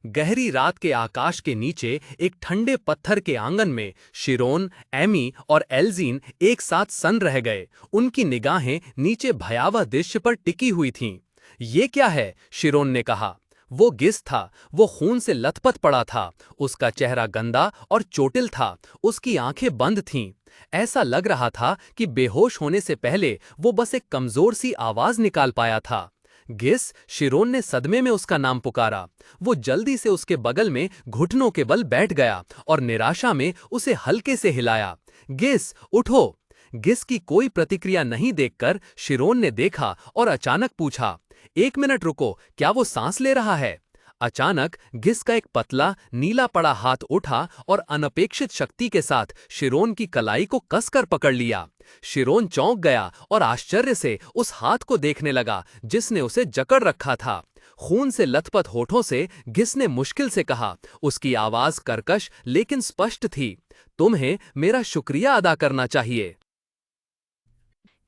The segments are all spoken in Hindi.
गहरी रात के आकाश के नीचे एक ठंडे पत्थर के आंगन में शिरोन, एमी और एल्जीन एक साथ सन्न रह गए। उनकी निगाहें नीचे भयावह दृश्य पर टिकी हुई थीं। ये क्या है? शिरोन ने कहा। वो गिस था। वो खून से लथपथ पड़ा था। उसका चेहरा गंदा और चोटिल था। उसकी आंखें बंद थीं। ऐसा लग रहा था कि बेहोश होने से पहले वो बस एक कमजोर सी आवाज निकाल पाया था। गिस, शिरोन ने सदमे में उसका नाम पुकारा। वो जल्दी से उसके बगल में घुटनों के बल बैठ गया और निराशा में उसे हल्के से हिलाया। गिस, उठो। गिस की कोई प्रतिक्रिया नहीं देखकर शिरोन ने देखा और अचानक पूछा, एक मिनट रुको, क्या वो सांस ले रहा है? अचानक गिस का एक पतला नीला पड़ा हाथ उठा और अनपेक्षित शक्ति के साथ शिरोन की कलाई को कसकर पकड़ लिया। शिरोन चौंक गया और आश्चर्य से उस हाथ को देखने लगा जिसने उसे जकड़ रखा था। खून से लथपथ होठों से गिस ने मुश्किल से कहा, उसकी आवाज कर्कश लेकिन स्पष्ट थी, तुम्हें मेरा शुक्रिया अदा करना चाहिए।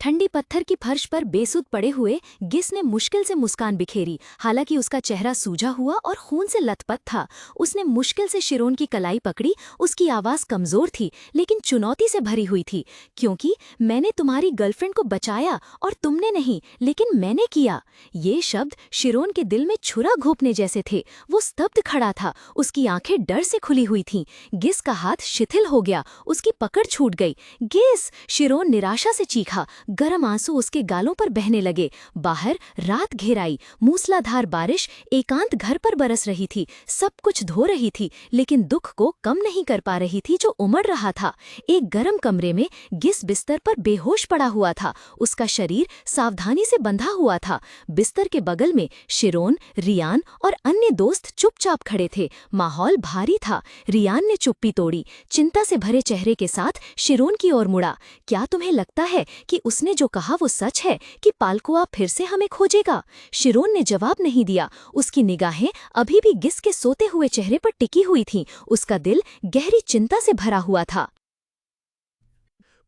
ठंडी पत्थर की फर्श पर बेसुध पड़े हुए गिस ने मुश्किल से मुस्कान बिखेरी। हालांकि उसका चेहरा सूजा हुआ और खून से लथपथ था। उसने मुश्किल से शिरोन की कलाई पकड़ी। उसकी आवाज कमजोर थी लेकिन चुनौती से भरी हुई थी। क्योंकि मैंने तुम्हारी गर्लफ्रेंड को बचाया और तुमने नहीं, लेकिन मैंने किया। ये शब्द शिरोन के दिल में छुरा घोंपने जैसे थे। वो स्तब्ध खड़ा था। उसकी आंखें डर से खुली हुई थीं। गिस का हाथ शिथिल हो गया। उसकी पकड़ छूट गई। गिस! शिरोन निराशा से चीखा। गर्म आंसू उसके गालों पर बहने लगे। बाहर रात घेर आई। मूसलाधार बारिश एकांत घर पर बरस रही थी। सब कुछ धो रही थी लेकिन दुख को कम नहीं कर पा रही थी जो उमड़ रहा था। एक गर्म कमरे में गिस बिस्तर पर बेहोश पड़ा हुआ था। उसका शरीर सावधानी से बंधा हुआ था। बिस्तर के बगल में शिरोन, रियान और अन्य दोस्त चुपचाप खड़े थे। माहौल भारी था। रियान ने चुप्पी तोड़ी। चिंता से भरे चेहरे के साथ शिरोन की ओर मुड़ा। क्या तुम्हें लगता है कि उसने जो कहा वो सच है कि पालकुआ फिर से हमें खोजेगा? शिरोन ने जवाब नहीं दिया। उसकी निगाहें अभी भी गिस के सोते हुए चेहरे पर टिकी हुई थीं। उसका दिल गहरी चिंता से भरा हुआ था।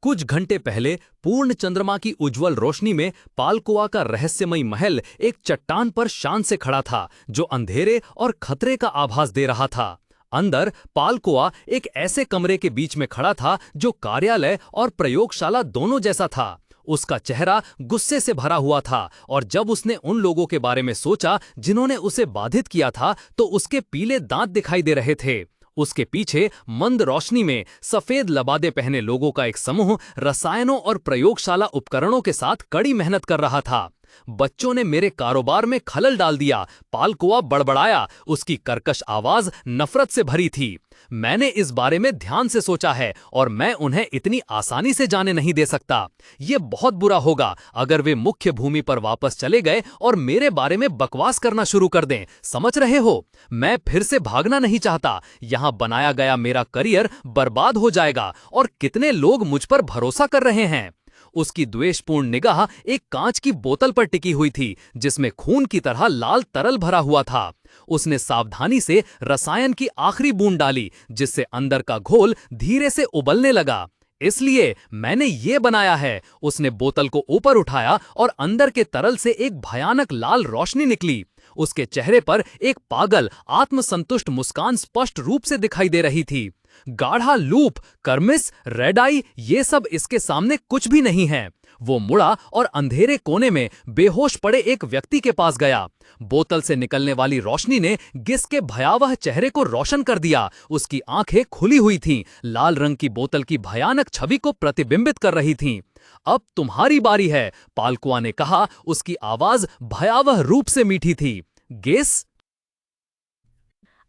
कुछ घंटे पहले पूर्ण चंद्रमा की उज्जवल रोशनी में पालकुआ का रहस्यमयी महल एक चट्टान पर शान से खड़ा था जो अंधेरे और खतरे का आभास दे रहा था। अंदर पालकुआ एक ऐसे कमरे के बीच में खड़ा था जो कार्यालय और प्रयोगशाला दोनों जैसा था। उसका चेहरा गुस्से से भरा हुआ था और जब उसने उन लोगों के बारे में सोचा जिन्होंने उसे बाधित किया था तो उसके पीले दांत दिखाई दे रहे थे। उसके पीछे मंद रोशनी में सफेद लबादे पहने लोगों का एक समूह रसायनों और प्रयोगशाला उपकरणों के साथ कड़ी मेहनत कर रहा था। बच्चों ने मेरे कारोबार में खलल डाल दिया, पालकुआ बड़बड़ाया। उसकी कर्कश आवाज नफरत से भरी थी। मैंने इस बारे में ध्यान से सोचा है और मैं उन्हें इतनी आसानी से जाने नहीं दे सकता। ये बहुत बुरा होगा अगर वे मुख्य भूमि पर वापस चले गए और मेरे बारे में बकवास करना शुरू कर दें। समझ रहे हो? मैं फिर से भागना नहीं चाहता। यहां बनाया गया मेरा करियर बर्बाद हो जाएगा और कितने लोग मुझ पर भरोसा कर रहे हैं। उसकी द्वेषपूर्ण निगाह एक कांच की बोतल पर टिकी हुई थी जिसमें खून की तरह लाल तरल भरा हुआ था। उसने सावधानी से रसायन की आखिरी बूंद डाली जिससे अंदर का घोल धीरे से उबलने लगा। इसलिए मैंने ये बनाया है। उसने बोतल को ऊपर उठाया और अंदर के तरल से एक भयानक लाल रोशनी निकली। उसके चेहरे पर एक पागल आत्मसंतुष्ट मुस्कान स्पष्ट रूप से दिखाई दे रही थी। गाढ़ा लूप, कर्मिस, रेड आई, ये सब इसके सामने कुछ भी नहीं है। वो मुड़ा और अंधेरे कोने में बेहोश पड़े एक व्यक्ति के पास गया। बोतल से निकलने वाली रोशनी ने गिस के भयावह चेहरे को रोशन कर दिया। उसकी आंखें खुली हुई थीं, लाल रंग की बोतल की भयानक छवि को प्रतिबिंबित कर रही थीं। अब तुम्हारी बारी है, पालकुआ ने कहा। उसकी आवाज भयावह रूप से मीठी थी। गिस।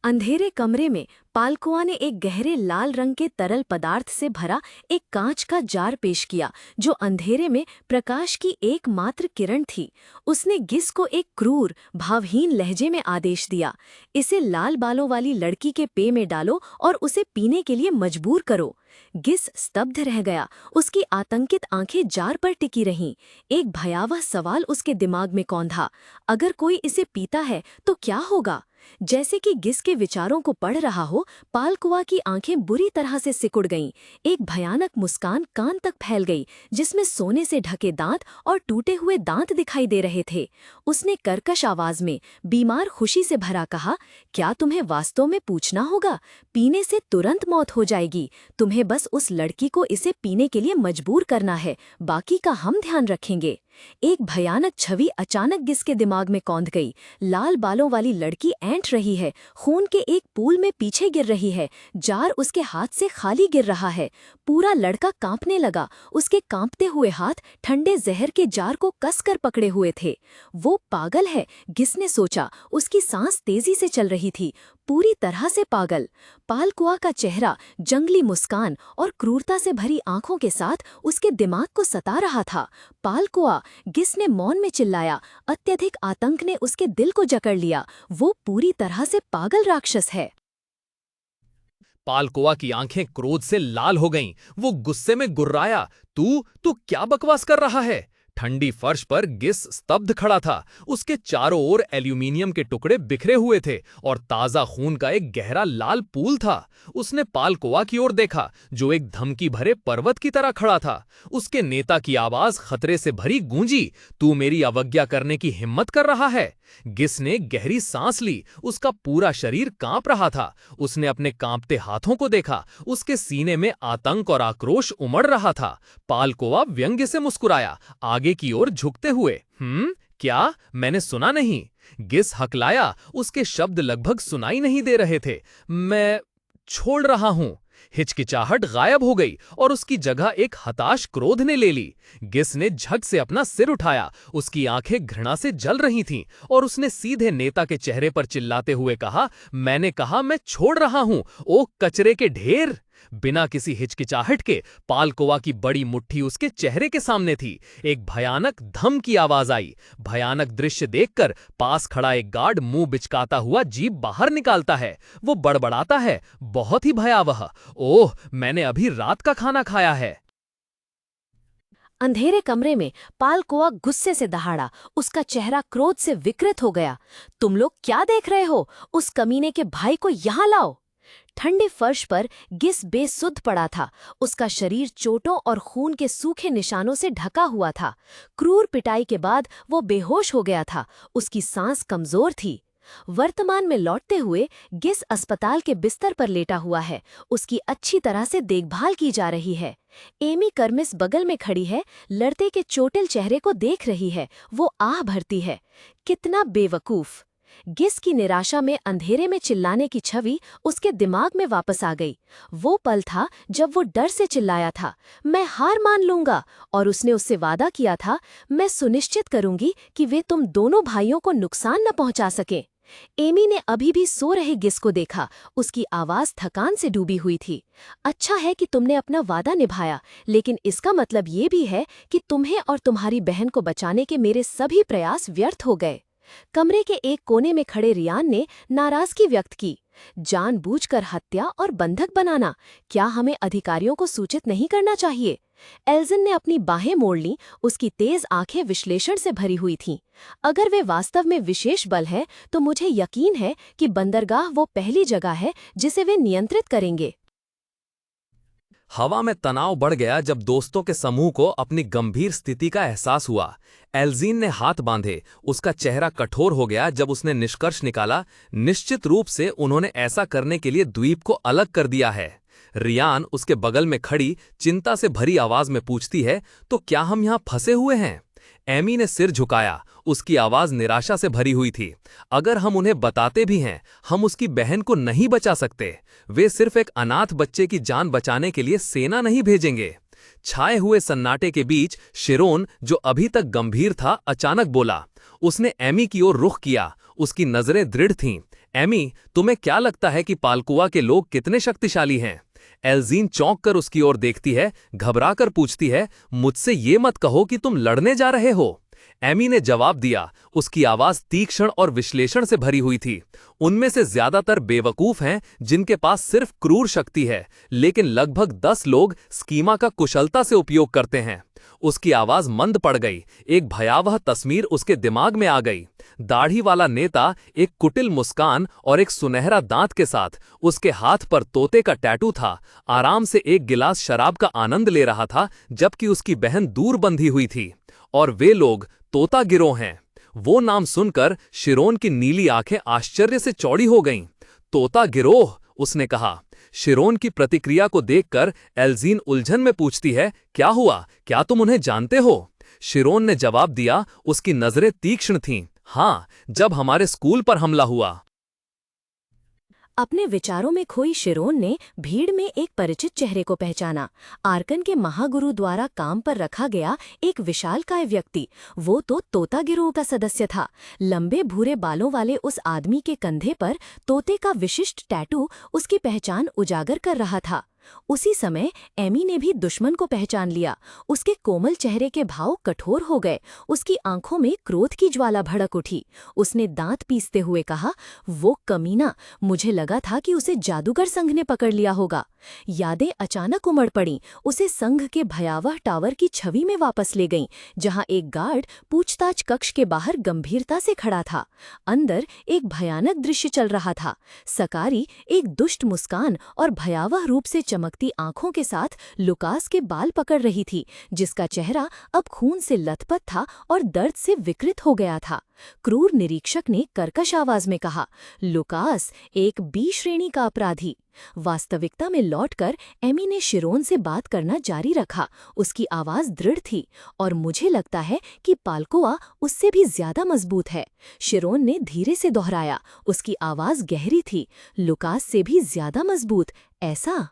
अंधेरे कमरे में पालकुआ ने एक गहरे लाल रंग के तरल पदार्थ से भरा एक कांच का जार पेश किया जो अंधेरे में प्रकाश की एकमात्र किरण थी। उसने गिस को एक क्रूर, भावहीन लहजे में आदेश दिया, इसे लाल बालों वाली लड़की के पेय में डालो और उसे पीने के लिए मजबूर करो। गिस स्तब्ध रह गया। उसकी आतंकित आंखें जार पर टिकी रहीं। एक भयावह सवाल उसके दिमाग में कौंधा, अगर कोई इसे पीता है तो क्या होगा? जैसे कि गिस के विचारों को पढ़ रहा हो, पालकुआ की आंखें बुरी तरह से सिकुड़ गईं। एक भयानक मुस्कान कान तक फैल गई, जिसमें सोने से ढके दांत और टूटे हुए दांत दिखाई दे रहे थे। उसने कर्कश आवाज में, बीमार खुशी से भरा कहा, क्या तुम्हें वास्तव में पूछना होगा? पीने से तुरंत मौत हो जाएगी। तुम्हें बस उस लड़की को इसे पीने के लिए मजबूर करना है, बाकी का हम ध्यान रखेंगे। एक भयानक छवि अचानक गिस के दिमाग में कौंध गई। लाल बालों वाली लड़की ऐंठ रही है, खून के एक पूल में पीछे गिर रही है, जार उसके हाथ से खाली गिर रहा है। पूरा लड़का कांपने लगा, उसके कांपते हुए हाथ ठंडे जहर के जार को कसकर पकड़े हुए थे। वो पागल है, गिस ने सोचा। उसकी सांस तेजी से चल रही थी, पूरी तरह से पागल। पालकुआ का चेहरा जंगली मुस्कान और क्रूरता से भरी आंखों के साथ उसके दिमाग को सता रहा था। पालकुआ, गिस ने मौन में चिल्लाया। अत्यधिक आतंक ने उसके दिल को जकड़ लिया। वो पूरी तरह से पागल राक्षस है। पालकोआ की आंखें क्रोध से लाल हो गईं। वो गुस्से में गुर्राया, तू क्या बकवास कर रहा है? ठंडी फर्श पर गिस स्तब्ध खड़ा था। उसके चारों ओर एल्यूमीनियम के टुकड़े बिखरे हुए थे और ताजा खून का एक गहरा लाल पूल था। उसने पालकोआ की ओर देखा, जो एक धमकी भरे पर्वत की तरह खड़ा था। उसके नेता की आवाज खतरे से भरी गूंजी, तू मेरी अवज्ञा करने की हिम्मत कर रहा है? गिस ने गहरी सांस ली। उसका पूरा शरीर कांप रहा था। उसने अपने कांपते हाथों को देखा। उसके सीने में आतंक और आक्रोश उमड़ रहा था। पालकोआ व्यंग्य से मुस्कुराया, आगे की ओर झुकते हुए। क्या मैंने सुना नहीं? गिस हकलाया। उसके शब्द लगभग सुनाई नहीं दे रहे थे। मैं छोड़ रहा हूं। हिचकिचाहट गायब हो गई और उसकी जगह एक हताश क्रोध ने ले ली। गिस ने झक से अपना सिर उठाया। उसकी आंखें घृणा से जल रही थीं और उसने सीधे नेता के चेहरे पर चिल्लाते हुए कहा, मैंने कहा मैं छोड़ रहा हूं, ओ कचरे के ढेर। बिना किसी हिचकिचाहट के पालकोआ की बड़ी मुट्ठी उसके चेहरे के सामने थी। एक भयानक धम की आवाज आई। भयानक दृश्य देखकर पास खड़ा एक गार्ड मुंह बिचकाता हुआ जीभ बाहर निकालता है। वो बड़बड़ाता है, बहुत ही भयावह, ओह मैंने अभी रात का खाना खाया है। अंधेरे कमरे में पालकोआ गुस्से से दहाड़ा। उसका चेहरा क्रोध से विकृत हो गया। तुम लोग क्या देख रहे हो? उस कमीने के भाई को यहाँ लाओ। ठंडे फर्श पर गिस बेसुध पड़ा था। उसका शरीर चोटों और खून के सूखे निशानों से ढका हुआ था। क्रूर पिटाई के बाद वो बेहोश हो गया था। उसकी सांस कमजोर थी। वर्तमान में लौटते हुए गिस अस्पताल के बिस्तर पर लेटा हुआ है। उसकी अच्छी तरह से देखभाल की जा रही है। एमी कर्मिस बगल में खड़ी है, लड़ते के चोटिल चेहरे को देख रही है। वो आह भरती है, कितना बेवकूफ। गिस की निराशा में अंधेरे में चिल्लाने की छवि उसके दिमाग में वापस आ गई। वो पल था जब वो डर से चिल्लाया था, मैं हार मान लूंगा, और उसने उससे वादा किया था, मैं सुनिश्चित करूंगी कि वे तुम दोनों भाइयों को नुकसान न पहुंचा सकें। एमी ने अभी भी सो रहे गिस को देखा। उसकी आवाज थकान से डूबी हुई थी। अच्छा है कि तुमने अपना वादा निभाया, लेकिन इसका मतलब ये भी है कि तुम्हें और तुम्हारी बहन को बचाने के मेरे सभी प्रयास व्यर्थ हो गए। कमरे के एक कोने में खड़े रियान ने नाराजगी व्यक्त की। जानबूझकर हत्या और बंधक बनाना, क्या हमें अधिकारियों को सूचित नहीं करना चाहिए? एल्जिन ने अपनी बाहें मोड़ लीं। उसकी तेज आंखें विश्लेषण से भरी हुई थीं। अगर वे वास्तव में विशेष बल है, तो मुझे यकीन है कि बंदरगाह वो पहली जगह है जिसे वे नियंत्रित करेंगे। हवा में तनाव बढ़ गया जब दोस्तों के समूह को अपनी गंभीर स्थिति का एहसास हुआ। एल्जीन ने हाथ बांधे। उसका चेहरा कठोर हो गया जब उसने निष्कर्ष निकाला, निश्चित रूप से उन्होंने ऐसा करने के लिए द्वीप को अलग कर दिया है। रियान उसके बगल में खड़ी चिंता से भरी आवाज में पूछती है, तो क्या हम यहाँ फंसे हुए हैं? एमी ने सिर झुकाया। उसकी आवाज निराशा से भरी हुई थी। अगर हम उन्हें बताते भी हैं, हम उसकी बहन को नहीं बचा सकते। वे सिर्फ एक अनाथ बच्चे की जान बचाने के लिए सेना नहीं भेजेंगे। छाए हुए सन्नाटे के बीच शिरोन, जो अभी तक गंभीर था, अचानक बोला। उसने एमी की ओर रुख किया। उसकी नजरें दृढ़ थीं। एमी, तुम्हें क्या लगता है कि पालकुआ के लोग कितने शक्तिशाली हैं? एल्जीन चौंक कर उसकी ओर देखती है, घबराकर पूछती है, मुझसे ये मत कहो कि तुम लड़ने जा रहे हो। एमी ने जवाब दिया। उसकी आवाज तीक्ष्ण और विश्लेषण से भरी हुई थी। उनमें से ज्यादातर बेवकूफ हैं जिनके पास सिर्फ क्रूर शक्ति है, लेकिन लगभग 10 लोग स्कीमा का कुशलता से उपयोग करते हैं। उसकी आवाज मंद पड़ गई। एक भयावह तस्वीर उसके दिमाग में आ गई। दाढ़ी वाला नेता एक कुटिल मुस्कान और एक सुनहरा दांत के साथ, उसके हाथ पर तोते का टैटू था, आराम से एक गिलास शराब का आनंद ले रहा था, जबकि उसकी बहन दूर बंधी हुई थी। और वे लोग तोता गिरोह हैं। वो नाम सुनकर शिरोन की नीली आंखें आश्चर्य से चौड़ी हो गईं। तोता गिरोह, उसने कहा। शिरोन की प्रतिक्रिया को देखकर एल्जीन उलझन में पूछती है, क्या हुआ, क्या तुम उन्हें जानते हो? शिरोन ने जवाब दिया, उसकी नजरें तीक्ष्ण थीं। हाँ, जब हमारे स्कूल पर हमला हुआ। अपने विचारों में खोई शिरोन ने भीड़ में एक परिचित चेहरे को पहचाना। आर्कन के महागुरु द्वारा काम पर रखा गया एक विशालकाय व्यक्ति। वो तो तोता गिरोह का सदस्य था। लंबे भूरे बालों वाले उस आदमी के कंधे पर तोते का विशिष्ट टैटू उसकी पहचान उजागर कर रहा था। उसी समय एमी ने भी दुश्मन को पहचान लिया। उसके कोमल चेहरे के भाव कठोर हो गए। उसकी आंखों में क्रोध की ज्वाला भड़क उठी। उसने दांत पीसते हुए कहा, वो कमीना, मुझे लगा था कि उसे जादूगर संघ ने पकड़ लिया होगा। यादें अचानक उमड़ पड़ीं। उसे संघ के भयावह टावर की छवि में वापस ले गईं, जहां एक गार्ड पूछताछ कक्ष के बाहर गंभीरता से खड़ा था। अंदर एक भयानक दृश्य चल रहा था। सकारी एक दुष्ट मुस्कान और भयावह रूप से चमकती आंखों के साथ लुकास के बाल पकड़ रही थी, जिसका चेहरा अब खून से लथपथ था और दर्द से विकृत हो गया था। क्रूर निरीक्षक ने कर्कश आवाज में कहा, लुकास, एक बी श्रेणी का अपराधी। वास्तविकता में लौटकर एमी ने शिरोन से बात करना जारी रखा। उसकी आवाज दृढ़ थी, और मुझे लगता है कि पाल्कोआ उससे भी ज्यादा मजबूत है। शिरोन ने धीरे से दोहराया, उसकी आवाज गहरी थी, लुकास से भी ज्यादा मजबूत, ऐसा?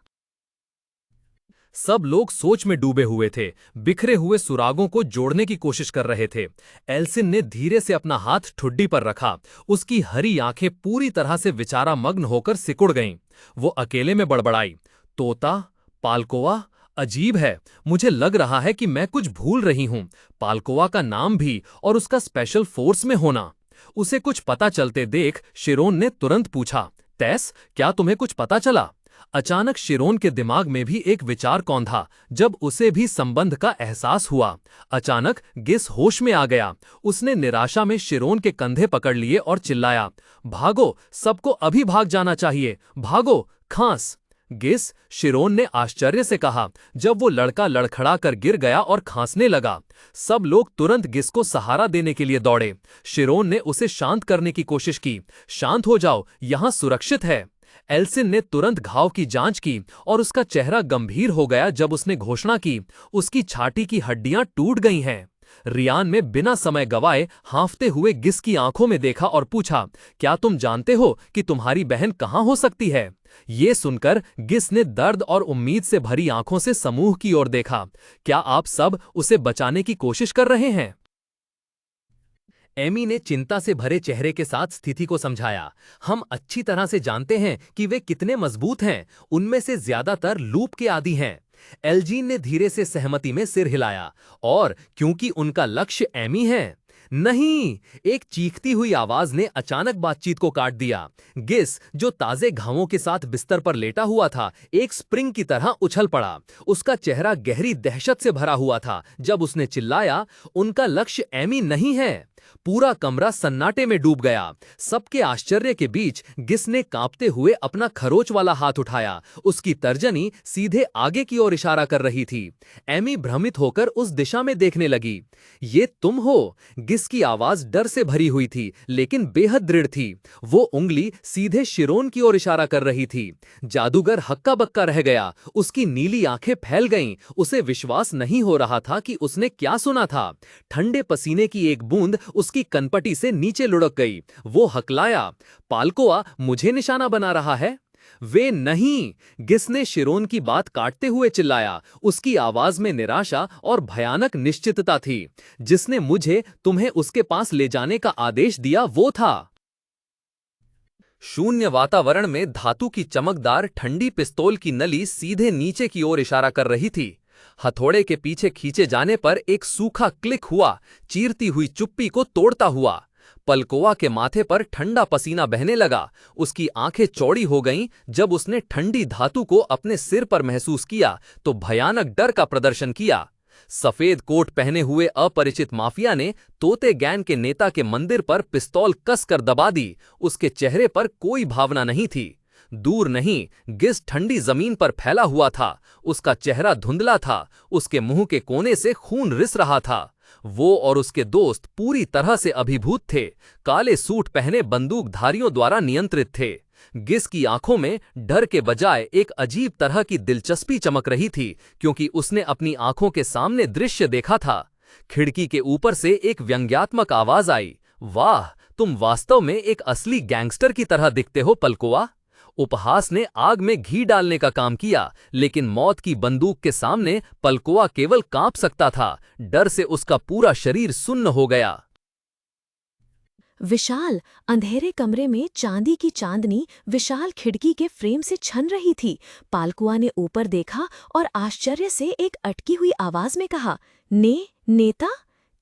सब लोग सोच में डूबे हुए थे, बिखरे हुए सुरागों को जोड़ने की कोशिश कर रहे थे। एल्सिन ने धीरे से अपना हाथ ठुड्डी पर रखा। उसकी हरी आंखें पूरी तरह से विचारामग्न होकर सिकुड़ गईं। वो अकेले में बड़बड़ाई, तोता, पाल्कोआ, अजीब है, मुझे लग रहा है कि मैं कुछ भूल रही हूं। पाल्कोआ का नाम भी और उसका स्पेशल फोर्स में होना। उसे कुछ पता चलते देख शिरोन ने तुरंत पूछा, टेस, क्या तुम्हें कुछ पता चला? अचानक शिरोन के दिमाग में भी एक विचार कौंधा, जब उसे भी संबंध का एहसास हुआ। अचानक गिस होश में आ गया। उसने निराशा में शिरोन के कंधे पकड़ लिए और चिल्लाया, भागो, सबको अभी भाग जाना चाहिए, भागो, खांस। गिस, शिरोन ने आश्चर्य से कहा, जब वो लड़का लड़खड़ा कर गिर गया और खांसने लगा। सब लोग तुरंत गिस को सहारा देने के लिए दौड़े। शिरोन ने उसे शांत करने की कोशिश की, शांत हो जाओ, यहां सुरक्षित है। एल्सिन ने तुरंत घाव की जांच की और उसका चेहरा गंभीर हो गया जब उसने घोषणा की, उसकी छाती की हड्डियां टूट गई हैं। रियान में बिना समय गवाए हांफते हुए गिस की आंखों में देखा और पूछा, क्या तुम जानते हो कि तुम्हारी बहन कहां हो सकती है? ये सुनकर गिस ने दर्द और उम्मीद से भरी आंखों से समूह की ओर देखा। क्या आप सब उसे बचाने की कोशिश कर रहे हैं? एमी ने चिंता से भरे चेहरे के साथ स्थिति को समझाया। हम अच्छी तरह से जानते हैं कि वे कितने मजबूत हैं। उनमें से ज्यादातर लूप के आदी हैं। एल्जीन ने धीरे से सहमति में सिर हिलाया। और क्योंकि उनका लक्ष्य एमी है? नहीं, एक चीखती हुई आवाज ने अचानक बातचीत को काट दिया। गिस, जो ताजे घावों के साथ बिस्तर पर लेटा हुआ था, एक स्प्रिंग की तरह उछल पड़ा। उसका चेहरा गहरी दहशत से भरा हुआ था जब उसने चिल्लाया, उनका लक्ष्य एमी नहीं है। पूरा कमरा सन्नाटे में डूब गया। सबके आश्चर्य के बीच गिस ने कांपते हुए अपना खरोच वाला हाथ उठाया। उसकी तर्जनी सीधे आगे की ओर इशारा कर रही थी। एमी भ्रमित होकर उस दिशा में देखने लगी। ये तुम हो? गिस की आवाज डर से भरी हुई थी, लेकिन बेहद दृढ़ थी। वो उंगली सीधे शिरोन की ओर इशारा कर रही थी। जादूगर हक्का बक्का रह गया। उसकी नीली आंखें फैल गईं। उसे विश्वास नहीं हो रहा था कि उसने क्या सुना था। ठंडे पसीने की एक बूंद उसकी कनपटी से नीचे लुढ़क गई। वो हकलाया, पाल्कोआ मुझे निशाना बना रहा है? वे नहीं, गिस ने शिरोन की बात काटते हुए चिल्लाया। उसकी आवाज में निराशा और भयानक निश्चितता थी। जिसने मुझे तुम्हें उसके पास ले जाने का आदेश दिया वो था। शून्य वातावरण में धातु की चमकदार ठंडी पिस्तौल की नली सीधे नीचे की ओर इशारा कर रही थी। हथौड़े के पीछे खींचे जाने पर एक सूखा क्लिक हुआ, चीरती हुई चुप्पी को तोड़ता हुआ। पलकोआ के माथे पर ठंडा पसीना बहने लगा। उसकी आंखें चौड़ी हो गईं जब उसने ठंडी धातु को अपने सिर पर महसूस किया तो भयानक डर का प्रदर्शन किया। सफेद कोट पहने हुए अपरिचित माफिया ने तोते गैंग के नेता के मंदिर पर पिस्तौल कसकर दबा दी। उसके चेहरे पर कोई भावना नहीं थी। दूर नहीं, गिस ठंडी जमीन पर फैला हुआ था। उसका चेहरा धुंधला था, उसके मुंह के कोने से खून रिस रहा था। वो और उसके दोस्त पूरी तरह से अभिभूत थे। काले सूट पहने बंदूकधारियों द्वारा नियंत्रित थे। गिस की आंखों में डर के बजाय एक अजीब तरह की दिलचस्पी चमक रही थी, क्योंकि उसने अपनी आंखों के सामने दृश्य देखा था। खिड़की के ऊपर से एक व्यंग्यात्मक आवाज आई, वाह, तुम वास्तव में एक असली गैंगस्टर की तरह दिखते हो पलकोआ। उपहास ने आग में घी डालने का काम किया, लेकिन मौत की बंदूक के सामने पलकोआ केवल कांप सकता था। डर से उसका पूरा शरीर सुन्न हो गया। विशाल अंधेरे कमरे में चांदी की चांदनी विशाल खिड़की के फ्रेम से छन रही थी। पालकुआ ने ऊपर देखा और आश्चर्य से एक अटकी हुई आवाज में कहा, नेता?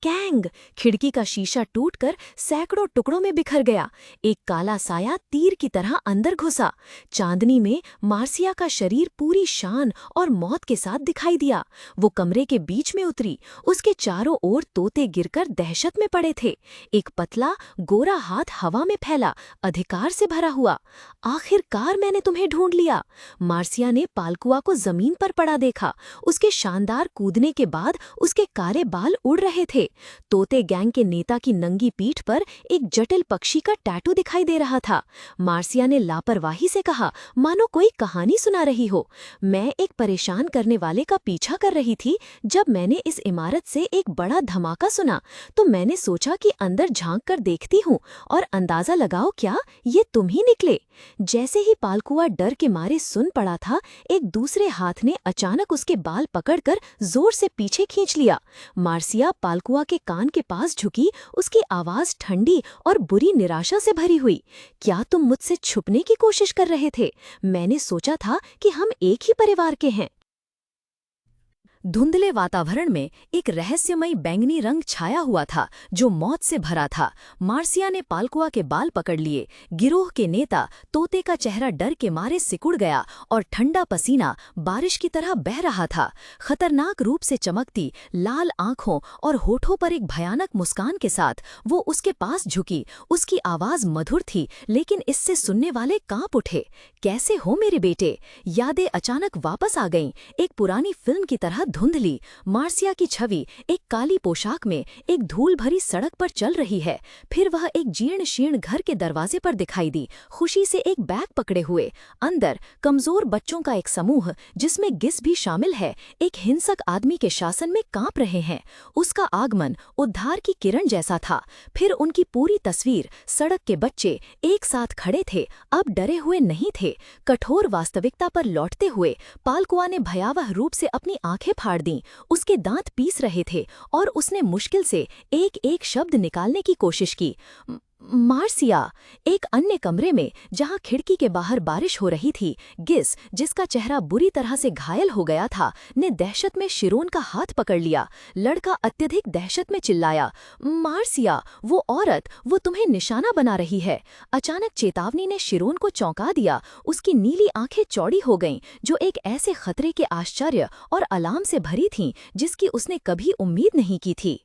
कैंग! खिड़की का शीशा टूटकर सैकड़ों टुकड़ों में बिखर गया। एक काला साया तीर की तरह अंदर घुसा। चांदनी में मार्सिया का शरीर पूरी शान और मौत के साथ दिखाई दिया। वो कमरे के बीच में उतरी। उसके चारों ओर तोते गिरकर दहशत में पड़े थे। एक पतला गोरा हाथ हवा में फैला, अधिकार से भरा हुआ। आखिरकार मैंने तुम्हें ढूंढ लिया। मार्सिया ने पालकुआ को जमीन पर पड़ा देखा। उसके शानदार कूदने के बाद उसके काले बाल उड़ रहे थे। तोते गैंग के नेता की नंगी पीठ पर एक जटिल पक्षी का टैटू दिखाई दे रहा था। मार्सिया ने लापरवाही से कहा, मानो कोई कहानी सुना रही हो। मैं एक परेशान करने वाले का पीछा कर रही थी। जब मैंने इस इमारत से एक बड़ा धमाका सुना तो मैंने सोचा कि अंदर झांक कर देखती हूँ, और अंदाजा लगाओ क्या, ये तुम ही निकले। जैसे ही पालकुआ डर के मारे सुन पड़ा था, एक दूसरे हाथ ने अचानक उसके बाल पकड़कर जोर से पीछे खींच लिया। मार्सिया पालकुआ के कान के पास झुकी। उसकी आवाज ठंडी और बुरी निराशा से भरी हुई। क्या तुम मुझसे छुपने की कोशिश कर रहे थे? मैंने सोचा था कि हम एक ही परिवार के हैं। धुंधले वातावरण में एक रहस्यमयी बैंगनी रंग छाया हुआ था, जो मौत से भरा था। मार्सिया ने पालकुआ के बाल पकड़ लिए। गिरोह के नेता तोते का चेहरा डर के मारे सिकुड़ गया और ठंडा पसीना बारिश की तरह बह रहा था। खतरनाक रूप से चमकती लाल आंखों और होठों पर एक भयानक मुस्कान के साथ वो उसके पास झुकी। उसकी आवाज मधुर थी, लेकिन इससे सुनने वाले कांप उठे। कैसे हो मेरे बेटे? यादें अचानक वापस आ गईं, एक पुरानी फिल्म की तरह धुंधली। मार्सिया की छवि एक काली पोशाक में एक धूल भरी सड़क पर चल रही है। फिर वह एक जीर्ण शीर्ण घर के दरवाजे पर दिखाई दी, खुशी से एक बैग पकड़े हुए। अंदर कमजोर बच्चों का एक समूह, जिसमें गिस भी शामिल है, एक हिंसक आदमी के शासन में कांप रहे हैं। उसका आगमन उद्धार की किरण जैसा था। फिर उनकी पूरी तस्वीर, सड़क के बच्चे एक साथ खड़े थे, अब डरे हुए नहीं थे। कठोर वास्तविकता पर लौटते हुए पालकुआ ने भयावह रूप से अपनी आंखें फाड़ दी। उसके दांत पीस रहे थे और उसने मुश्किल से एक एक शब्द निकालने की कोशिश की। मार्सिया। एक अन्य कमरे में, जहां खिड़की के बाहर बारिश हो रही थी, गिस, जिसका चेहरा बुरी तरह से घायल हो गया था, ने दहशत में शिरोन का हाथ पकड़ लिया। लड़का अत्यधिक दहशत में चिल्लाया, मार्सिया, वो औरत, वो तुम्हें निशाना बना रही है। अचानक चेतावनी ने शिरोन को चौंका दिया। उसकी नीली आंखें चौड़ी हो गईं, जो एक ऐसे खतरे के आश्चर्य और अलार्म से भरी थीं जिसकी उसने कभी उम्मीद नहीं की थी।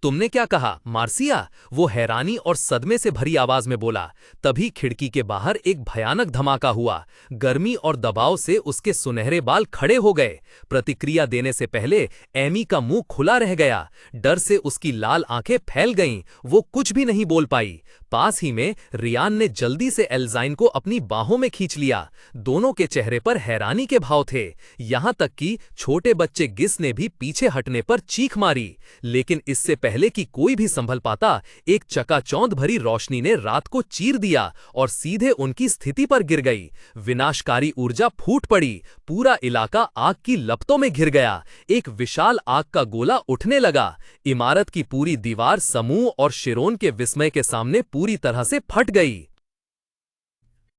तुमने क्या कहा, मार्सिया? वो हैरानी और सदमे से भरी आवाज में बोला। तभी खिड़की के बाहर एक भयानक धमाका हुआ। गर्मी और दबाव से उसके सुनहरे बाल खड़े हो गए। प्रतिक्रिया देने से पहले एमी का मुंह खुला रह गया। डर से उसकी लाल आंखें फैल गईं। वो कुछ भी नहीं बोल पाई। पास ही में रियान ने जल्दी से एल्जाइन को अपनी बाहों में खींच लिया। दोनों के चेहरे पर हैरानी के भाव थे। यहां तक कि छोटे बच्चे गिस ने भी पीछे हटने पर चीख मारी। लेकिन इससे पहले कि कोई भी संभल पाता, एक चकाचौंध भरी रोशनी ने रात को चीर दिया और सीधे उनकी स्थिति पर गिर गई। विनाशकारी ऊर्जा फूट पड़ी। पूरा इलाका आग की लपटों में घिर गया। एक विशाल आग का गोला उठने लगा। इमारत की पूरी दीवार समूह और शिरोन के विस्मय के सामने पूरी तरह से फट गई।